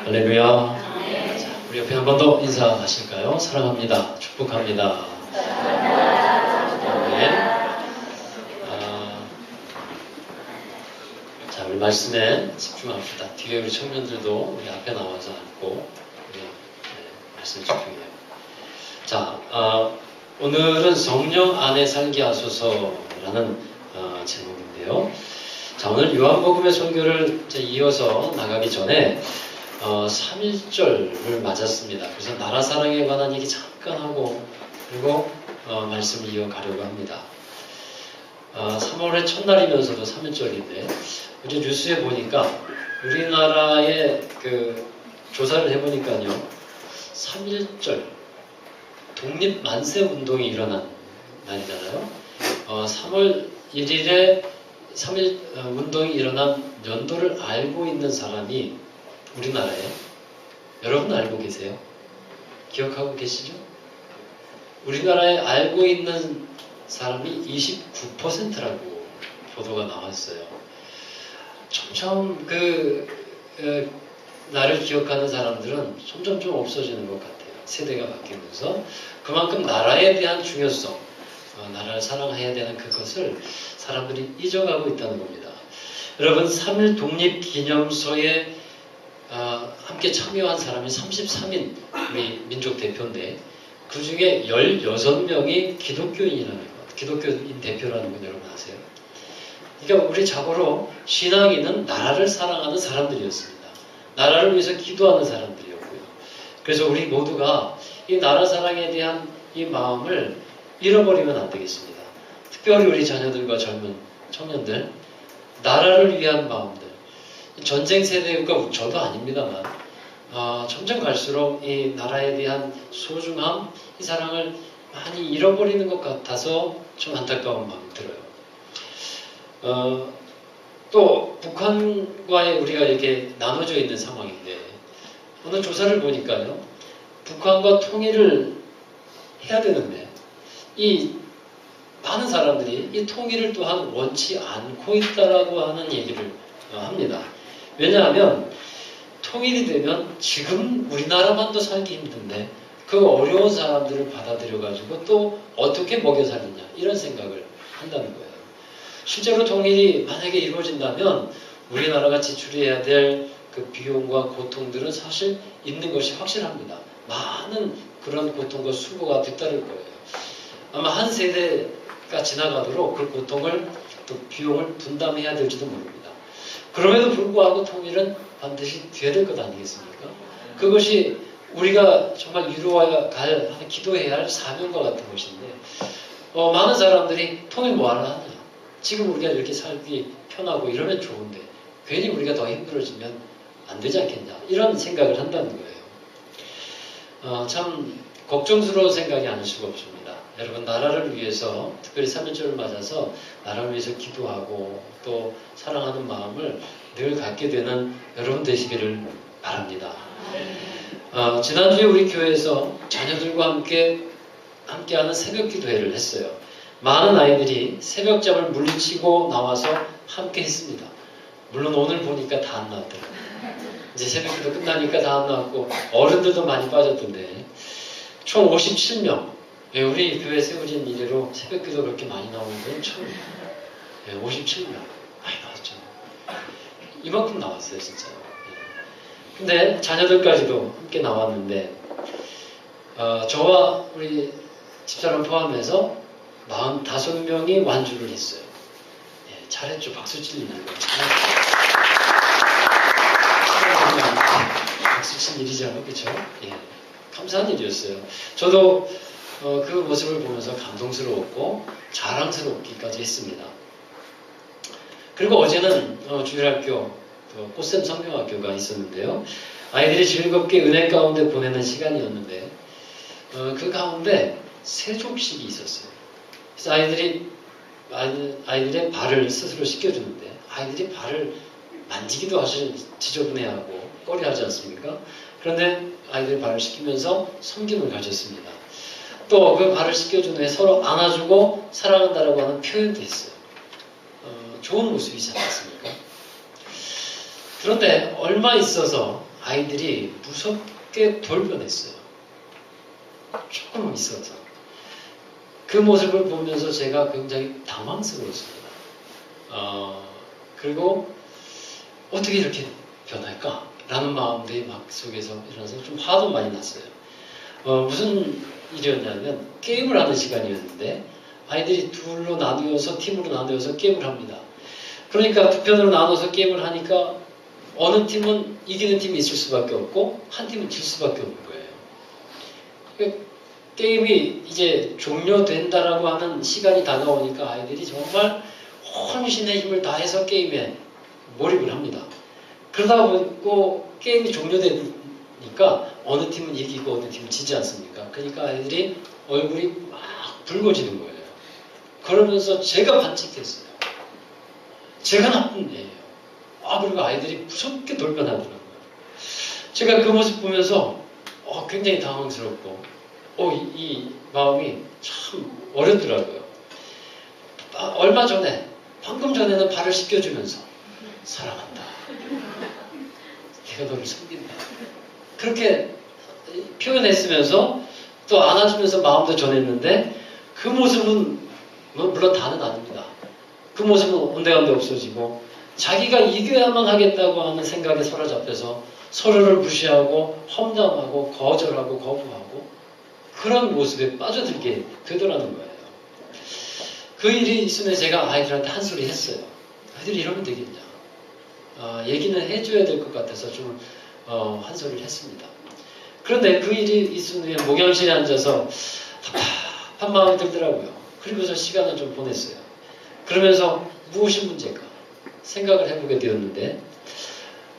할렐루야. 자, 우리 옆에 한 번 더 인사하실까요? 사랑합니다. 축복합니다. 아멘. 자, 우리 말씀에 집중합시다. 뒤에 우리 청년들도 우리 앞에 나와서 앉고 우리 말씀 집중해요. 자, 오늘은 성령 안에 살게 하소서라는 제목인데요. 자, 오늘 요한복음의 설교를 이어서 나가기 전에 3.1절을 맞았습니다. 그래서 나라 사랑에 관한 얘기 잠깐 하고 그리고 말씀을 이어가려고 합니다. 3월의 첫날이면서도 3.1절인데 어제 뉴스에 보니까 우리나라의 조사를 해보니까요, 3.1절 독립 만세 운동이 일어난 날이잖아요. 3월 1일에 3.1 운동이 일어난 연도를 알고 있는 사람이 우리나라에 여러분 알고 계세요? 기억하고 계시죠? 우리나라에 알고 있는 사람이 29%라고 보도가 나왔어요. 점점 나를 기억하는 사람들은 점점 좀 없어지는 것 같아요. 세대가 바뀌면서 그만큼 나라에 대한 중요성, 나라를 사랑해야 되는 그것을 사람들이 잊어가고 있다는 겁니다. 여러분, 3.1 독립기념소에 함께 참여한 사람이 33인 우리 민족 대표인데 그 중에 16명이 기독교인이라는 것, 기독교인 대표라는 건 여러분 아세요? 그러니까 우리 자고로 신앙인은 나라를 사랑하는 사람들이었습니다. 나라를 위해서 기도하는 사람들이었고요. 그래서 우리 모두가 이 나라 사랑에 대한 이 마음을 잃어버리면 안 되겠습니다. 특별히 우리 자녀들과 젊은 청년들, 나라를 위한 마음들, 전쟁 세대가 저도 아닙니다만 점점 갈수록 이 나라에 대한 소중함, 이 사랑을 많이 잃어버리는 것 같아서 좀 안타까운 마음이 들어요. 또 북한과의 우리가 이렇게 나눠져 있는 상황인데 어느 조사를 보니까요, 북한과 통일을 해야 되는데 이 많은 사람들이 이 통일을 또한 원치 않고 있다라고 하는 얘기를 합니다. 왜냐하면 통일이 되면 지금 우리나라만도 살기 힘든데 그 어려운 사람들을 받아들여가지고 또 어떻게 먹여 살리냐 이런 생각을 한다는 거예요. 실제로 통일이 만약에 이루어진다면 우리나라가 지출해야 될 그 비용과 고통들은 사실 있는 것이 확실합니다. 많은 그런 고통과 수고가 뒤따를 거예요. 아마 한 세대가 지나가도록 그 고통을 또 비용을 분담해야 될지도 모릅니다. 그럼에도 불구하고 통일은 반드시 돼야 될 것 아니겠습니까? 그것이 우리가 정말 이루어야 갈, 기도해야 할 사명과 같은 것인데 많은 사람들이 통일 뭐하러 하냐? 지금 우리가 이렇게 살기 편하고 이러면 좋은데 괜히 우리가 더 힘들어지면 안 되지 않겠냐? 이런 생각을 한다는 거예요. 참 걱정스러운 생각이 아닐 수가 없습니다. 여러분, 나라를 위해서 특별히 3.1절을 맞아서 나라를 위해서 기도하고 또 사랑하는 마음을 늘 갖게 되는 여러분 되시기를 바랍니다. 지난주에 우리 교회에서 자녀들과 함께하는 새벽 기도회를 했어요. 많은 아이들이 새벽잠을 물리치고 나와서 함께 했습니다. 물론 오늘 보니까 다 안 나왔더라고요. 이제 새벽 기도 끝나니까 다 안 나왔고 어른들도 많이 빠졌던데 총 57명. 우리 교회 세워진 이래로 새벽 기도 그렇게 많이 나오는 건 처음이에요. 57명. 많이 나왔죠. 이만큼 나왔어요, 진짜. 근데 자녀들까지도 함께 나왔는데 저와 우리 집사람 포함해서 45명이 완주를 했어요. 잘했죠. 박수 치는 거. 박수 친 일이잖아요. 그렇죠? 감사한 일이었어요. 저도 그 모습을 보면서 감동스러웠고 자랑스럽기까지 했습니다. 그리고 어제는 주일학교 꽃샘 성명학교가 있었는데요. 아이들이 즐겁게 은혜 가운데 보내는 시간이었는데 그 가운데 세족식이 있었어요. 그래서 아이들의 발을 스스로 씻겨주는데 아이들이 발을 만지기도 사실 지저분해하고 꺼려하지 않습니까? 그런데 아이들이 발을 씻기면서 섬김을 가졌습니다. 또 그 발을 씻겨준 후에 서로 안아주고 사랑한다라고 하는 표현도 했어요. 좋은 모습이지 않습니까? 그런데 얼마 있어서 아이들이 무섭게 돌변했어요. 조금 있어서. 그 모습을 보면서 제가 굉장히 당황스러웠습니다. 그리고 어떻게 이렇게 변할까? 라는 마음들이 막 속에서 일어나서 좀 화도 많이 났어요. 무슨 일이었냐면 게임을 하는 시간이었는데 아이들이 둘로 나누어서 팀으로 나누어서 게임을 합니다. 그러니까 두 편으로 나눠서 게임을 하니까 어느 팀은 이기는 팀이 있을 수밖에 없고 한 팀은 질 수밖에 없는 거예요. 그러니까 게임이 이제 종료된다라고 하는 시간이 다가오니까 아이들이 정말 혼신의 힘을 다해서 게임에 몰입을 합니다. 그러다 보고 게임이 종료되니까 어느 팀은 이기고 어느 팀은 지지 않습니까? 그러니까 아이들이 얼굴이 막 붉어지는 거예요. 그러면서 제가 반칙했어요. 제가 나쁜 애예요. 그리고 아이들이 무섭게 돌변하더라고요. 제가 그 모습 보면서 굉장히 당황스럽고 이 마음이 참 어렵더라고요. 얼마 전에 방금 전에는 발을 씻겨주면서 사랑한다. 내가 너를 섬긴다. 그렇게 표현했으면서 또 안아주면서 마음도 전했는데 그 모습은 물론 다는 아닙니다. 그 모습은 온데간데 없어지고 자기가 이겨야만 하겠다고 하는 생각에 사로잡혀서 서로를 무시하고 험담하고 거절하고 거부하고 그런 모습에 빠져들게 되더라는 거예요. 그 일이 있으면 제가 아이들한테 한 소리 했어요. 아이들이 이러면 되겠냐. 얘기는 해줘야 될 것 같아서 좀 한 소리를 했습니다. 그런데 그 일이 있은 후에 목욕실에 앉아서 답답한 마음이 들더라고요. 그리고서 시간을 좀 보냈어요. 그러면서 무엇이 문제일까 생각을 해보게 되었는데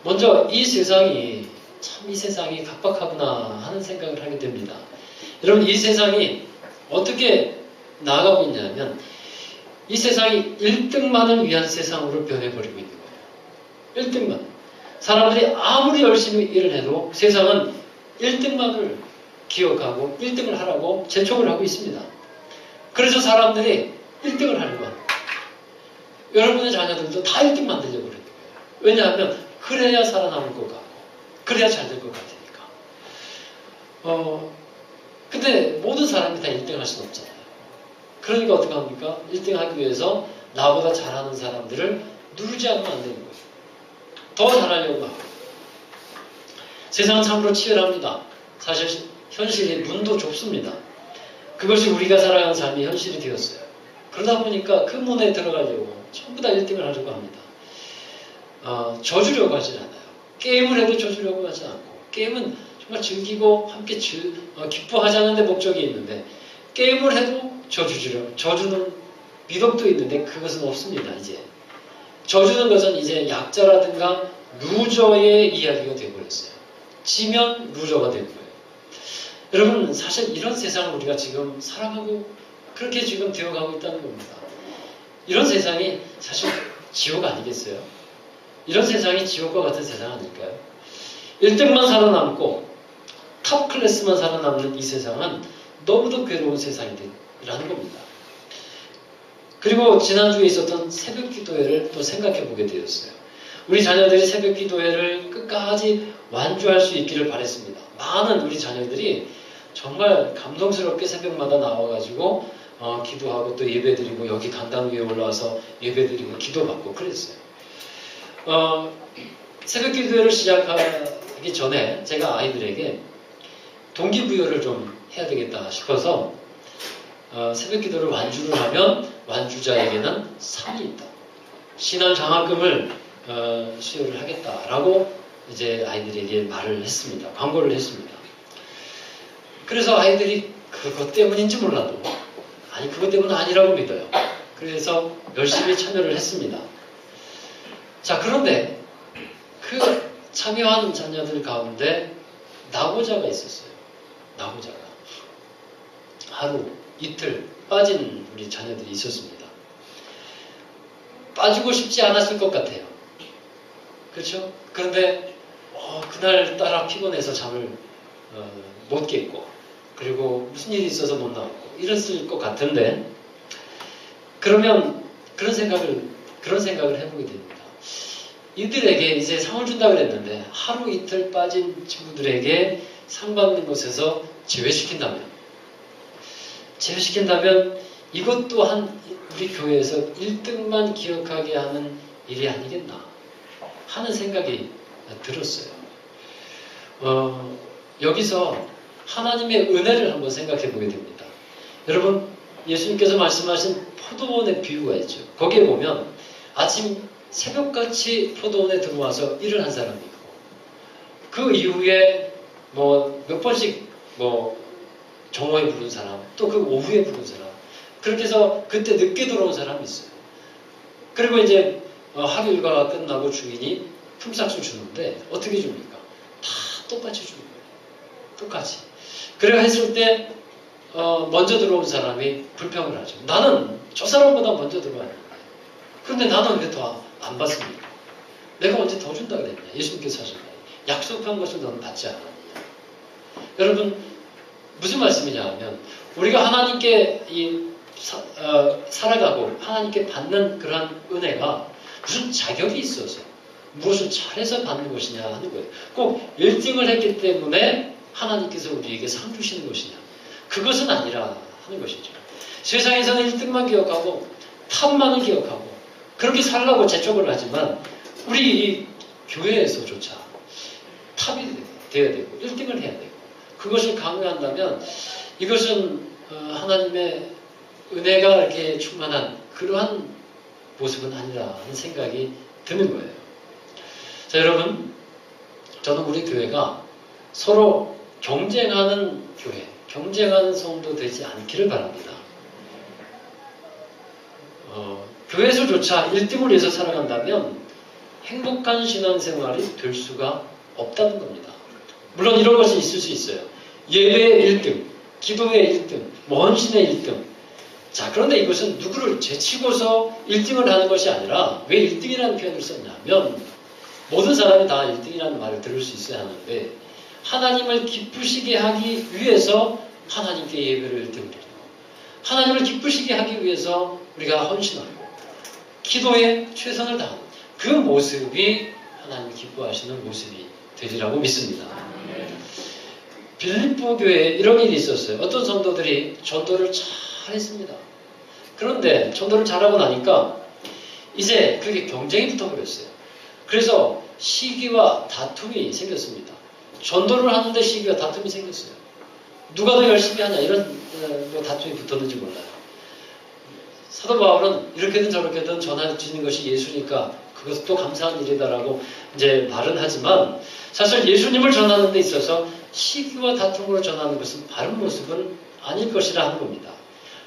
먼저 이 세상이 참 이 세상이 각박하구나 하는 생각을 하게 됩니다. 여러분 이 세상이 어떻게 나아가고 있냐면 이 세상이 1등만을 위한 세상으로 변해버리고 있는 거예요. 1등만. 사람들이 아무리 열심히 일을 해도 세상은 1등만을 기억하고 1등을 하라고 재촉을 하고 있습니다. 그래서 사람들이 1등을 하려고 합니다. 여러분의 자녀들도 다 1등 만들려고 그러는 거예요. 왜냐하면 그래야 살아남을 것 같고 그래야 잘 될 것 같으니까. 근데 모든 사람이 다 1등 할 수는 없잖아요. 그러니까 어떻게 합니까? 1등 하기 위해서 나보다 잘하는 사람들을 누르지 않으면 안 되는 거예요. 더 잘하려고 하고. 세상은 참으로 치열합니다. 사실 현실이 문도 좁습니다. 그것이 우리가 살아가는 삶이 현실이 되었어요. 그러다 보니까 그 문에 들어가려고 전부 다 1등을 하려고 합니다. 져주려고 하진 않아요. 게임을 해도 져주려고 하지 않고 게임은 정말 즐기고 함께 기뻐하자는 데 목적이 있는데 게임을 해도 져주는 미덕도 있는데 그것은 없습니다. 이제 져주는 것은 이제 약자라든가 루저의 이야기가 되어버렸어요. 지면 루저가 되는 거예요. 여러분 사실 이런 세상을 우리가 지금 살아가고 그렇게 지금 되어가고 있다는 겁니다. 이런 세상이 사실 지옥 아니겠어요? 이런 세상이 지옥과 같은 세상 아닐까요? 1등만 살아남고 탑 클래스만 살아남는 이 세상은 너무도 괴로운 세상이라는 겁니다. 그리고 지난주에 있었던 새벽 기도회를 또 생각해 보게 되었어요. 우리 자녀들이 새벽 기도회를 끝까지 완주할 수 있기를 바랬습니다. 많은 우리 자녀들이 정말 감동스럽게 새벽마다 나와가지고 기도하고 또 예배드리고 여기 강당 위에 올라와서 예배드리고 기도받고 그랬어요. 새벽 기도회를 시작하기 전에 제가 아이들에게 동기부여를 좀 해야 되겠다 싶어서 새벽 기도를 완주를 하면 완주자에게는 상이 있다. 신앙 장학금을 수여를 하겠다라고 이제 아이들에게 말을 했습니다. 광고를 했습니다. 그래서 아이들이 그것 때문인지 몰라도 아니 그것 때문은 아니라고 믿어요. 그래서 열심히 참여를 했습니다. 자 그런데 그 참여한 자녀들 가운데 낙오자가 있었어요. 낙오자가 하루 이틀 빠진 우리 자녀들이 있었습니다. 빠지고 싶지 않았을 것 같아요. 그렇죠? 그런데 그날따라 피곤해서 잠을 못 깼고 그리고 무슨 일이 있어서 못 나왔고 이랬을 것 같은데 그러면 그런 생각을 해보게 됩니다. 이들에게 이제 상을 준다 그랬는데 하루 이틀 빠진 친구들에게 상 받는 곳에서 제외시킨다면 이것 또한 우리 교회에서 1등만 기억하게 하는 일이 아니겠나 하는 생각이 들었어요. 여기서 하나님의 은혜를 한번 생각해 보게 됩니다. 여러분, 예수님께서 말씀하신 포도원의 비유가 있죠. 거기에 보면 아침 새벽같이 포도원에 들어와서 일을 한 사람이 있고, 그 이후에 몇 번씩 정오에 부른 사람, 또 그 오후에 부른 사람, 그렇게 해서 그때 늦게 들어온 사람이 있어요. 그리고 이제 하루 일과가 끝나고 주인이 품삯을 주는데 어떻게 줍니까? 다 똑같이 주는 거예요. 똑같이. 그래 했을 때 먼저 들어온 사람이 불평을 하죠. 나는 저 사람보다 먼저 들어왔는데 그런데 나는 왜 더 안 받습니까? 내가 언제 더 준다 그랬냐? 예수님께서 하셨나요? 약속한 것을 너는 받지 않았느냐? 여러분, 무슨 말씀이냐 하면 우리가 하나님께 살아가고 하나님께 받는 그러한 은혜가 무슨 자격이 있어서 무엇을 잘해서 받는 것이냐 하는 거예요. 꼭 1등을 했기 때문에 하나님께서 우리에게 상 주시는 것이냐, 그것은 아니라 하는 것이죠. 세상에서는 1등만 기억하고 탑만을 기억하고 그렇게 살라고 재촉을 하지만 우리 이 교회에서조차 탑이 되어야 되고 1등을 해야 되고 그것을 강요한다면 이것은 하나님의 은혜가 이렇게 충만한 그러한 모습은 아니라 하는 생각이 드는 거예요. 자, 여러분, 저는 우리 교회가 서로 경쟁하는 교회, 경쟁하는 성도 되지 않기를 바랍니다. 교회에서조차 1등을 위해서 살아간다면 행복한 신앙생활이 될 수가 없다는 겁니다. 물론 이런 것이 있을 수 있어요. 예배의 1등, 기도의 1등, 헌신의 1등. 자, 그런데 이것은 누구를 제치고서 1등을 하는 것이 아니라 왜 1등이라는 표현을 썼냐면 모든 사람이 다 1등이라는 말을 들을 수 있어야 하는데 하나님을 기쁘시게 하기 위해서 하나님께 예배를 1등을 드리고 하나님을 기쁘시게 하기 위해서 우리가 헌신하고 기도에 최선을 다하는 그 모습이 하나님을 기뻐하시는 모습이 되리라고 믿습니다. 빌립보 교회에 이런 일이 있었어요. 어떤 성도들이 전도를 잘했습니다. 그런데 전도를 잘하고 나니까 이제 그게 경쟁이 붙어버렸어요. 그래서 시기와 다툼이 생겼습니다. 전도를 하는데 시기와 다툼이 생겼어요. 누가 더 열심히 하냐 이런 다툼이 붙었는지 몰라요. 사도 바울은 이렇게든 저렇게든 전해지는 것이 예수니까 그것도 감사한 일이다라고 이제 말은 하지만 사실 예수님을 전하는 데 있어서 시기와 다툼으로 전하는 것은 바른 모습은 아닐 것이라 하는 겁니다.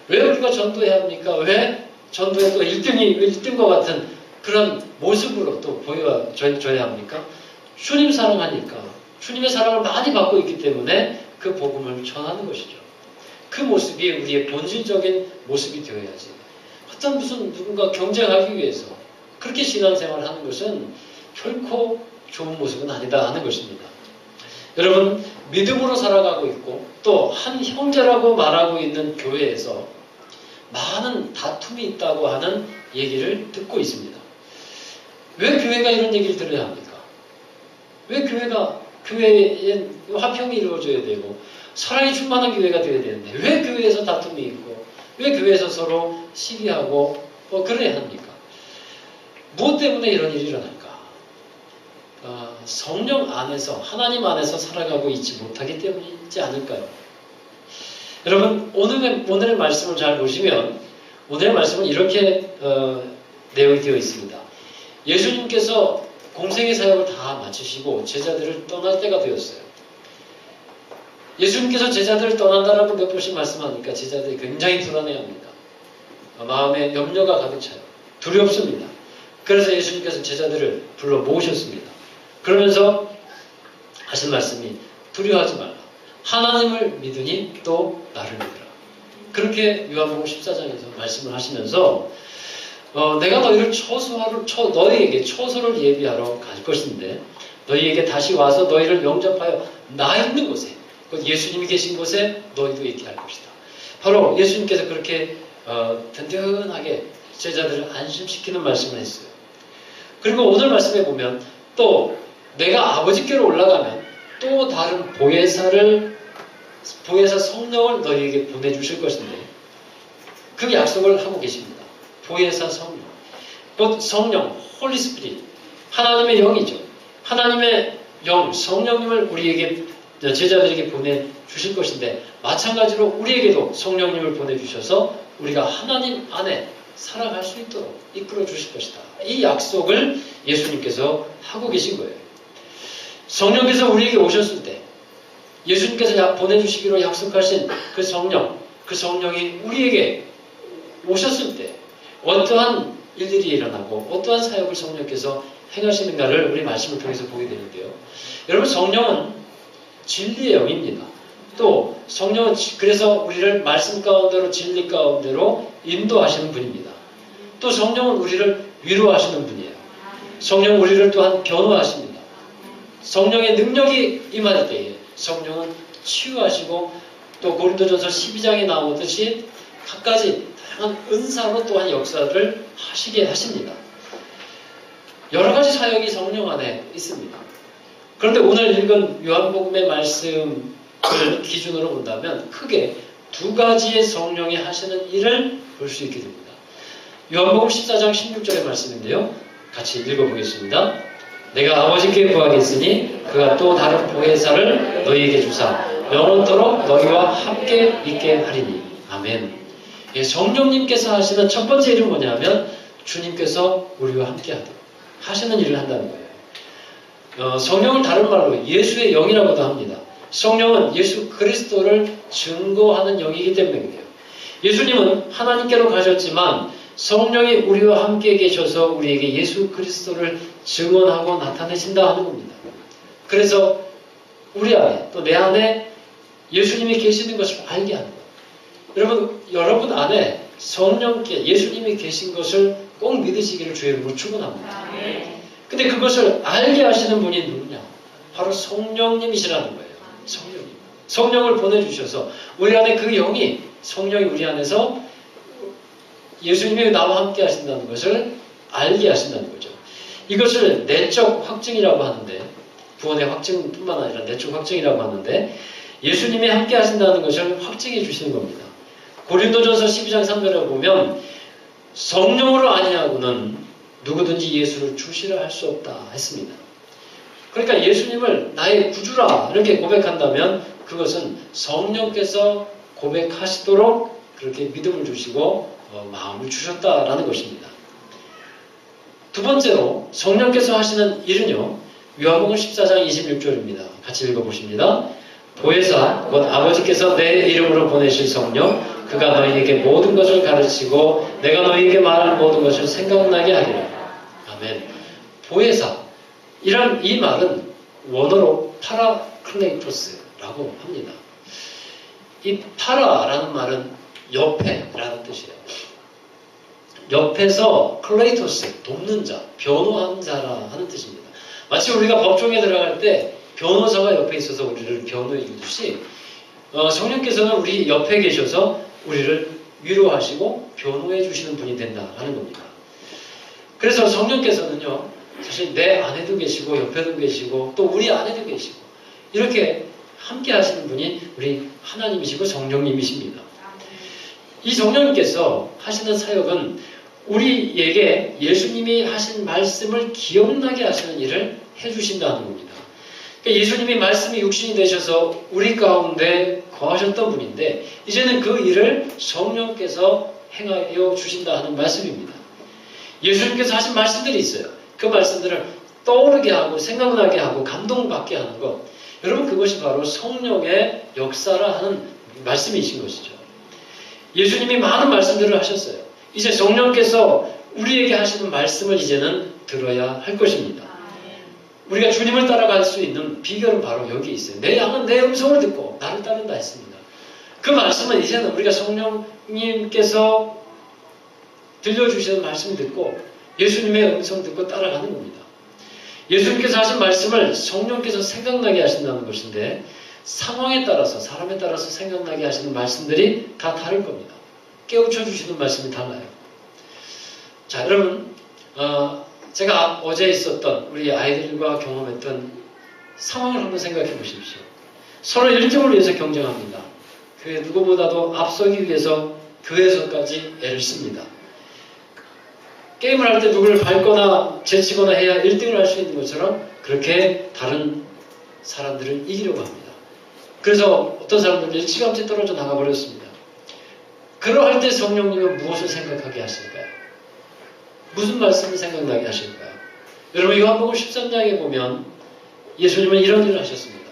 왜 우리가 전도해야 합니까? 왜 전도에 또 1등과 같은 그런 모습으로 또 보여줘야 합니까? 주님 사랑하니까 주님의 사랑을 많이 받고 있기 때문에 그 복음을 전하는 것이죠. 그 모습이 우리의 본질적인 모습이 되어야지. 어떤 누군가 경쟁하기 위해서 그렇게 신앙생활을 하는 것은 결코 좋은 모습은 아니다 하는 것입니다. 여러분, 믿음으로 살아가고 있고 또 한 형제라고 말하고 있는 교회에서 많은 다툼이 있다고 하는 얘기를 듣고 있습니다. 왜 교회가 이런 얘기를 들어야 합니까? 왜 교회에 화평이 이루어져야 되고 사랑이 충만한 교회가 되어야 되는데 왜 교회에서 다툼이 있고 왜 교회에서 서로 시기하고 그래야 합니까? 무엇 때문에 이런 일이 일어날까? 성령 안에서 하나님 안에서 살아가고 있지 못하기 때문이지 않을까요? 여러분, 오늘의 말씀을 잘 보시면 오늘의 말씀은 이렇게 내용이 되어 있습니다. 예수님께서 공생의 사역을 다 마치시고 제자들을 떠날 때가 되었어요. 예수님께서 제자들을 떠난다라고 몇 번씩 말씀하니까 제자들이 굉장히 불안해합니다. 마음에 염려가 가득 차요. 두렵습니다. 그래서 예수님께서 제자들을 불러 모으셨습니다. 그러면서 하신 말씀이 두려워하지 말라. 하나님을 믿으니 또 나를 믿으라. 그렇게 요한복음 14장에서 말씀을 하시면서 내가 너희를 너희에게 처소를 예비하러 갈 것인데 너희에게 다시 와서 너희를 영접하여 나 있는 곳에 곧 예수님이 계신 곳에 너희도 있게 할 것이다. 바로 예수님께서 그렇게 든든하게 제자들을 안심시키는 말씀을 했어요. 그리고 오늘 말씀에 보면 또 내가 아버지께로 올라가면 또 다른 보혜사 성령을 너희에게 보내주실 것인데 그 약속을 하고 계십니다. 보혜사 성령. 곧 성령, 홀리 스피릿. 하나님의 영이죠. 하나님의 영, 성령님을 우리에게 제자들에게 보내주실 것인데 마찬가지로 우리에게도 성령님을 보내주셔서 우리가 하나님 안에 살아갈 수 있도록 이끌어 주실 것이다. 이 약속을 예수님께서 하고 계신 거예요. 성령께서 우리에게 오셨을 때 예수님께서 보내주시기로 약속하신 그 성령, 그 성령이 우리에게 오셨을 때 어떠한 일들이 일어나고 어떠한 사역을 성령께서 행하시는가를 우리 말씀을 통해서 보게 되는데요. 여러분, 성령은 진리의 영입니다. 또 성령은 그래서 우리를 말씀 가운데로 진리 가운데로 인도하시는 분입니다. 또 성령은 우리를 위로하시는 분이에요. 성령은 우리를 또한 변호하십니다. 성령의 능력이 임할 때에 성령은 치유하시고 또 고린도전서 12장에 나오듯이 각가지 다양한 은사로 또한 역사를 하시게 하십니다. 여러 가지 사역이 성령 안에 있습니다. 그런데 오늘 읽은 요한복음의 말씀을 기준으로 본다면 크게 두 가지의 성령이 하시는 일을 볼 수 있게 됩니다. 요한복음 14장 16절의 말씀인데요. 같이 읽어보겠습니다. 내가 아버지께 구하겠으니 그가 또 다른 보혜사를 너희에게 주사 영원토록 너희와 함께 있게 하리니. 아멘. 성령님께서 하시는 첫 번째 일은 뭐냐면 주님께서 우리와 함께 하시는 일을 한다는 거예요. 성령을 다른 말로 예수의 영이라고도 합니다. 성령은 예수 그리스도를 증거하는 영이기 때문에 그래요. 예수님은 하나님께로 가셨지만 성령이 우리와 함께 계셔서 우리에게 예수 그리스도를 증언하고 나타내신다 하는 겁니다. 그래서 우리 안에 또 내 안에 예수님이 계시는 것을 알게 하는 거예요. 여러분 안에 성령께 예수님이 계신 것을 꼭 믿으시기를 주의 이름으로 축원합니다. 근데 그것을 알게 하시는 분이 누구냐? 바로 성령님이시라는 거예요. 성령님. 성령을 보내주셔서 우리 안에 그 영이 성령이 우리 안에서 예수님이 나와 함께 하신다는 것을 알게 하신다는 거죠. 이것을 내적 확증이라고 하는데 구원의 확증뿐만 아니라 내적 확증이라고 하는데 예수님이 함께 하신다는 것을 확증해 주시는 겁니다. 고린도전서 12장 3절에 보면 성령으로 아니하고는 누구든지 예수를 주시라 할 수 없다 했습니다. 그러니까 예수님을 나의 구주라 이렇게 고백한다면 그것은 성령께서 고백하시도록 그렇게 믿음을 주시고 마음을 주셨다라는 것입니다. 두 번째로 성령께서 하시는 일은요. 요한복음 14장 26절입니다. 같이 읽어보십니다. 보혜사 곧 아버지께서 내 이름으로 보내실 성령 그가 너희에게 모든 것을 가르치고 내가 너희에게 말할 모든 것을 생각나게 하리라. 아멘. 보혜사 이란 이 말은 원어로 파라클레이토스라고 합니다. 이 파라라는 말은 옆에라는 뜻이에요. 옆에서 클레이토스, 돕는 자, 변호하는 자라 하는 뜻입니다. 마치 우리가 법정에 들어갈 때 변호사가 옆에 있어서 우리를 변호해 주듯이 성령께서는 우리 옆에 계셔서 우리를 위로하시고 변호해 주시는 분이 된다라는 겁니다. 그래서 성령께서는요, 사실 내 안에도 계시고 옆에도 계시고 또 우리 안에도 계시고 이렇게 함께 하시는 분이 우리 하나님이시고 성령님이십니다. 이 성령님께서 하시는 사역은 우리에게 예수님이 하신 말씀을 기억나게 하시는 일을 해주신다는 겁니다. 그러니까 예수님이 말씀이 육신이 되셔서 우리 가운데 거하셨던 분인데 이제는 그 일을 성령께서 행하여 주신다 하는 말씀입니다. 예수님께서 하신 말씀들이 있어요. 그 말씀들을 떠오르게 하고 생각나게 하고 감동받게 하는 것. 여러분 그것이 바로 성령의 역사라 하는 말씀이신 것이죠. 예수님이 많은 말씀들을 하셨어요. 이제 성령께서 우리에게 하시는 말씀을 이제는 들어야 할 것입니다. 우리가 주님을 따라갈 수 있는 비결은 바로 여기 있어요. 내 양은 내 음성을 듣고 나를 따른다 했습니다. 그 말씀은 이제는 우리가 성령님께서 들려주시는 말씀을 듣고 예수님의 음성 듣고 따라가는 겁니다. 예수님께서 하신 말씀을 성령께서 생각나게 하신다는 것인데 상황에 따라서 사람에 따라서 생각나게 하시는 말씀들이 다 다를 겁니다. 깨우쳐 주시는 말씀이 달라요. 자, 여러분 제가 어제 있었던 우리 아이들과 경험했던 상황을 한번 생각해 보십시오. 서로 1등을 위해서 경쟁합니다. 그 누구보다도 앞서기 위해서 교회에서까지 애를 씁니다. 게임을 할 때 누구를 밟거나 제치거나 해야 1등을 할 수 있는 것처럼 그렇게 다른 사람들을 이기려고 합니다. 그래서 어떤 사람들은 일찌감치 떨어져 나가버렸습니다. 그러할 때 성령님은 무엇을 생각하게 하실까요? 무슨 말씀을 생각나게 하실까요? 여러분 요한복음 13장에 보면 예수님은 이런 일을 하셨습니다.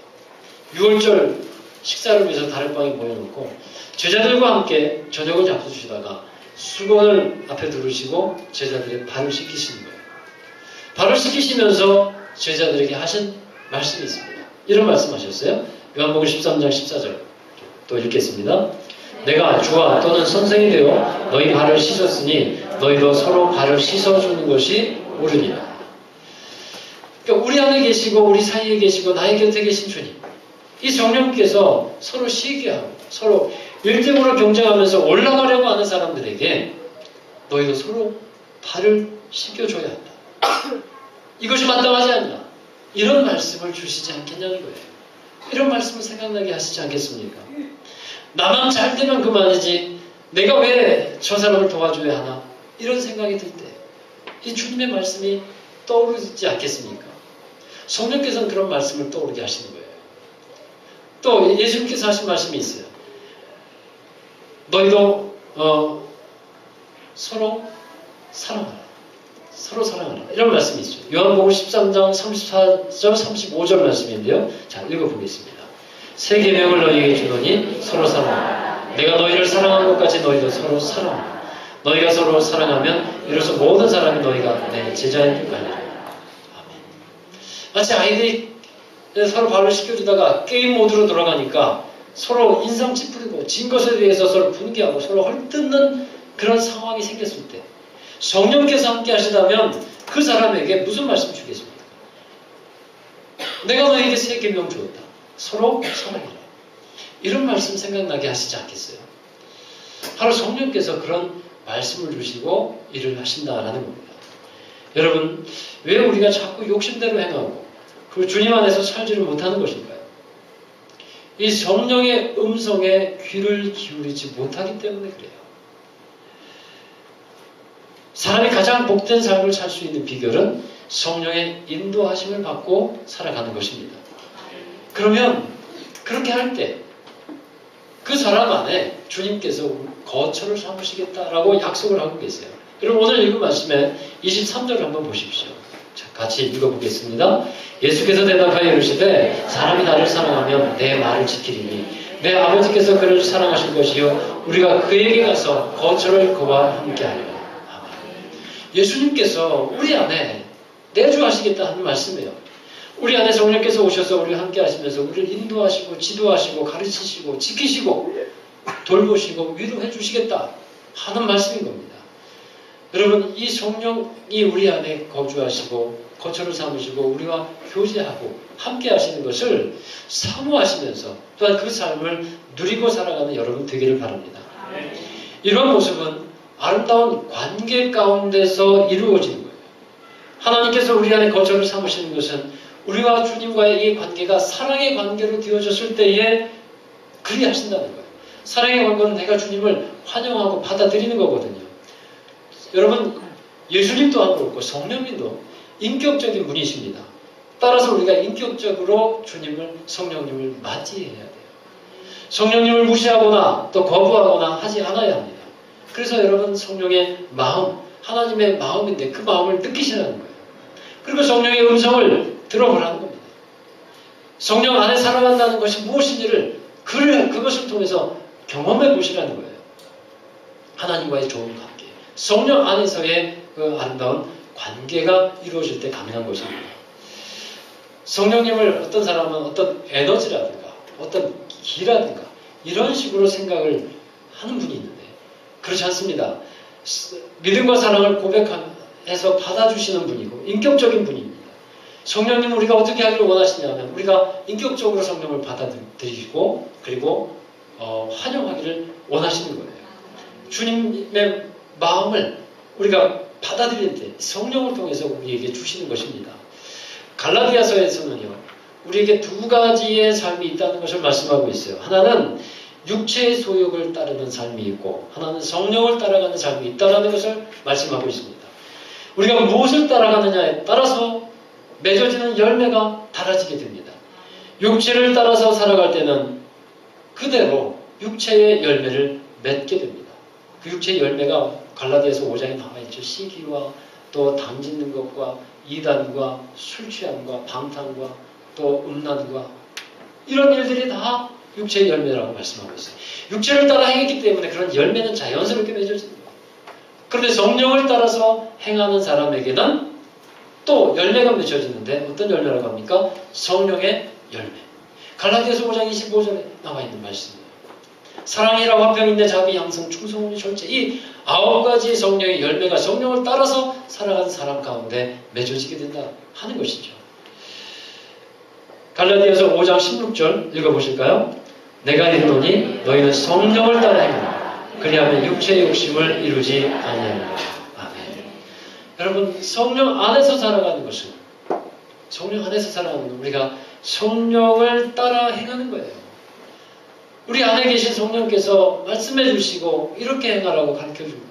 6월절 식사를 위해서 다락방에 모여놓고 제자들과 함께 저녁을 잡수시다가 수건을 앞에 두르시고 제자들의 발을 씻기시는 거예요. 발을 씻기시면서 제자들에게 하신 말씀이 있습니다. 이런 말씀하셨어요. 요한복음 13장 14절 또 읽겠습니다. 내가 주와 또는 선생이 되어 너희 발을 씻었으니 너희도 서로 발을 씻어주는 것이 옳으니라. 그러니까 우리 안에 계시고 우리 사이에 계시고 나의 곁에 계신 주님, 이 성령께서 서로 시기하고 서로 1등으로 경쟁하면서 올라가려고 하는 사람들에게 너희도 서로 발을 씻겨줘야 한다. 이것이 마땅하지 않냐? 이런 말씀을 주시지 않겠냐는 거예요. 이런 말씀을 생각나게 하시지 않겠습니까? 나만 잘 되면 그만이지 내가 왜 저 사람을 도와줘야 하나? 이런 생각이 들 때 이 주님의 말씀이 떠오르지 않겠습니까? 성령께서는 그런 말씀을 떠오르게 하시는 거예요. 또 예수님께서 하신 말씀이 있어요. 너희도 서로 사랑하라. 서로 사랑하라. 이런 말씀이 있죠. 요한복음 13장 34절 35절 말씀인데요. 자, 읽어보겠습니다. 새 계명을 너희에게 주노니 서로 사랑하라. 내가 너희를 사랑한 것까지 너희도 서로 사랑하라. 너희가 서로 사랑하면 이로써 모든 사람이 너희가 내 제자인 줄 알리라. 아멘. 마치 아이들이 서로 발을 씻겨주다가 게임 모드로 돌아가니까 서로 인상 찌푸리고 진 것에 대해서 서로 분개하고 서로 헐뜯는 그런 상황이 생겼을 때 성령께서 함께 하시다면 그 사람에게 무슨 말씀 주겠습니까? 내가 너에게 새 계명 주었다. 서로 사랑해라. 이런 말씀 생각나게 하시지 않겠어요? 바로 성령께서 그런 말씀을 주시고 일을 하신다라는 겁니다. 여러분, 왜 우리가 자꾸 욕심대로 행하고 그 주님 안에서 살지를 못하는 것일까요? 이 성령의 음성에 귀를 기울이지 못하기 때문에 그래요. 사람이 가장 복된 삶을 살 수 있는 비결은 성령의 인도하심을 받고 살아가는 것입니다. 그러면 그렇게 할 때 그 사람 안에 주님께서 거처를 삼으시겠다라고 약속을 하고 계세요. 여러분 오늘 읽은 말씀에 23절을 한번 보십시오. 자, 같이 읽어보겠습니다. 예수께서 대답하여 이르시되 사람이 나를 사랑하면 내 말을 지키리니 내 아버지께서 그를 사랑하실 것이요 우리가 그에게 가서 거처를 그와 함께하리라. 예수님께서 우리 안에 내주하시겠다 하는 말씀이에요. 우리 안에 성령께서 오셔서 우리와 함께 하시면서 우리를 인도하시고 지도하시고 가르치시고 지키시고 돌보시고 위로해 주시겠다 하는 말씀인 겁니다. 여러분 이 성령이 우리 안에 거주하시고 거처를 삼으시고 우리와 교제하고 함께 하시는 것을 사모하시면서 또한 그 삶을 누리고 살아가는 여러분 되기를 바랍니다. 이런 모습은 아름다운 관계 가운데서 이루어지는 거예요. 하나님께서 우리 안에 거처를 삼으시는 것은 우리와 주님과의 이 관계가 사랑의 관계로 되어졌을 때에 그리 하신다는 거예요. 사랑의 관계는 내가 주님을 환영하고 받아들이는 거거든요. 여러분 예수님 또한 그렇고 성령님도 인격적인 분이십니다. 따라서 우리가 인격적으로 주님을 성령님을 맞이해야 돼요. 성령님을 무시하거나 또 거부하거나 하지 않아야 합니다. 그래서 여러분 성령의 마음, 하나님의 마음인데 그 마음을 느끼시라는 거예요. 그리고 성령의 음성을 들어보라는 겁니다. 성령 안에 살아간다는 것이 무엇인지를 그것을 통해서 경험해 보시라는 거예요. 하나님과의 좋은 관계, 성령 안에서의 그 아름다운 관계가 이루어질 때 가능한 것입니다. 성령님을 어떤 사람은 어떤 에너지라든가 어떤 기라든가 이런 식으로 생각을 하는 분이 있는데 그렇지 않습니다. 믿음과 사랑을 고백해서 받아주시는 분이고 인격적인 분입니다. 성령님은 우리가 어떻게 하기를 원하시냐면 우리가 인격적으로 성령을 받아들이고 그리고 환영하기를 원하시는 거예요. 주님의 마음을 우리가 받아들일 때 성령을 통해서 우리에게 주시는 것입니다. 갈라디아서에서는요, 우리에게 두 가지의 삶이 있다는 것을 말씀하고 있어요. 하나는 육체의 소욕을 따르는 삶이 있고, 하나는 성령을 따라가는 삶이 있다는 것을 말씀하고 있습니다. 우리가 무엇을 따라가느냐에 따라서 맺어지는 열매가 달라지게 됩니다. 육체를 따라서 살아갈 때는 그대로 육체의 열매를 맺게 됩니다. 그 육체의 열매가 갈라디아서 5장에 나와 있죠. 시기와 또 담짓는 것과 이단과 술 취함과 방탕과 또 음란과 이런 일들이 다 육체의 열매라고 말씀하고 있어요. 육체를 따라 행했기 때문에 그런 열매는 자연스럽게 맺어집니다. 그런데 성령을 따라서 행하는 사람에게는 또 열매가 맺혀지는데 어떤 열매라고 합니까? 성령의 열매. 갈라디아서 5장 25절에 나와 있는 말씀이에요. 사랑이라 화평인내 자비 양성 충성이 절제 이 9가지 성령의 열매가 성령을 따라서 살아가는 사람 가운데 맺어지게 된다 하는 것이죠. 갈라디아서 5장 16절 읽어보실까요? 내가 이르노니 너희는 성령을 따라 행하라. 그리하면 육체의 욕심을 이루지 아니하리라. 아멘. 여러분, 성령 안에서 살아가는 것은 성령 안에서 살아가는 건 우리가 성령을 따라 행하는 거예요. 우리 안에 계신 성령께서 말씀해 주시고 이렇게 행하라고 가르쳐 주고